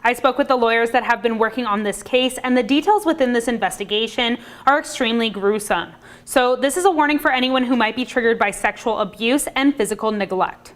I spoke with the lawyers that have been working on this case, and the details within this investigation are extremely gruesome. So this is a warning for anyone who might be triggered by sexual abuse and physical neglect.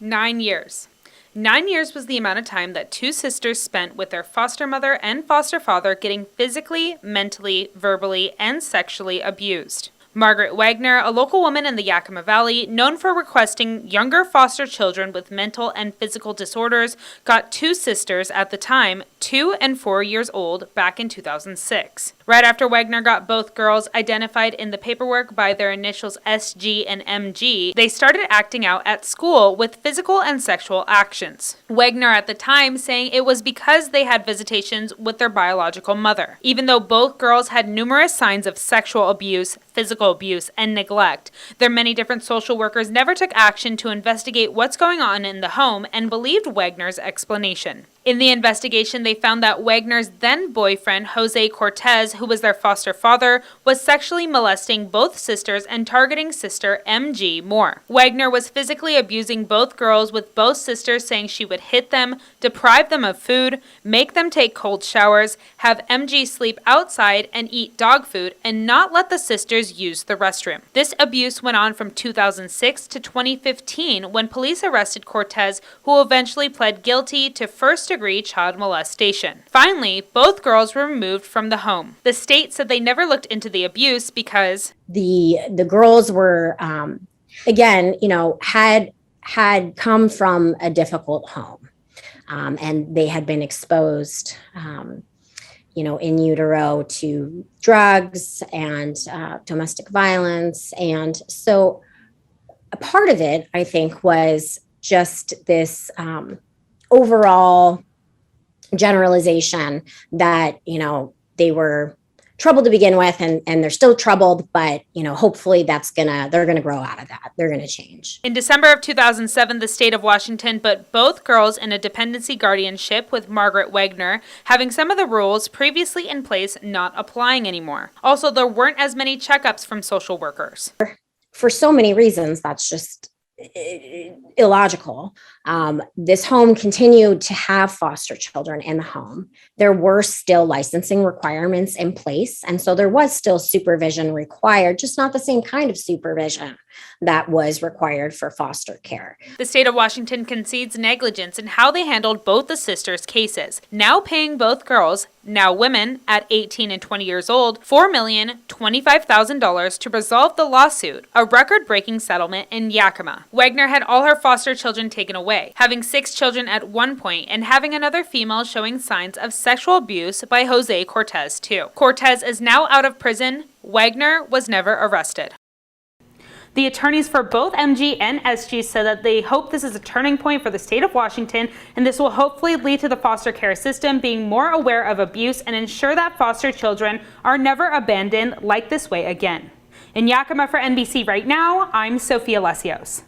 9 years. 9 years was the amount of time that two sisters spent with their foster mother and foster father getting physically, mentally, verbally, and sexually abused. Margaret Wagner, a local woman in the Yakima Valley, known for requesting younger foster children with mental and physical disorders, got two sisters at the time, 2 and 4 years old, back in 2006. Right after Wagner got both girls identified in the paperwork by their initials SG and MG, they started acting out at school with physical and sexual actions. Wagner at the time saying it was because they had visitations with their biological mother. Even though both girls had numerous signs of sexual abuse, physical abuse, and neglect, their many different social workers never took action to investigate what's going on in the home and believed Wagner's explanation. In the investigation, they found that Wagner's then-boyfriend, Jose Cortez, who was their foster father, was sexually molesting both sisters and targeting sister MG more. Wagner was physically abusing both girls, with both sisters saying she would hit them, deprive them of food, make them take cold showers, have MG sleep outside and eat dog food, and not let the sisters use the restroom. This abuse went on from 2006 to 2015 when police arrested Cortez, who eventually pled guilty to first-degree child molestation. Finally, both girls were removed from the home. The state said they never looked into the abuse because the girls were, again, had come from a difficult home, and they had been exposed, in utero to drugs and domestic violence. And so a part of it, I think, was just this overall generalization that, they were troubled to begin with, and they're still troubled, but, hopefully they're going to grow out of that. They're going to change. In December of 2007, the state of Washington put both girls in a dependency guardianship with Margaret Wagner, having some of the rules previously in place not applying anymore. Also, there weren't as many checkups from social workers. For so many reasons, that's just illogical. This home continued to have foster children in the home. There were still licensing requirements in place, and so there was still supervision required, just not the same kind of supervision that was required for foster care. The state of Washington concedes negligence in how they handled both the sisters' cases, now paying both girls, now women, at 18 and 20 years old, $4,025,000 to resolve the lawsuit, a record-breaking settlement in Yakima. Wagner had all her foster children taken away, having 6 children at one point and having another female showing signs of sexual abuse by Jose Cortez, too. Cortez is now out of prison. Wagner was never arrested. The attorneys for both MG and SG said that they hope this is a turning point for the state of Washington, and this will hopefully lead to the foster care system being more aware of abuse and ensure that foster children are never abandoned like this way again. In Yakima for NBC Right Now, I'm Sophia Lesios.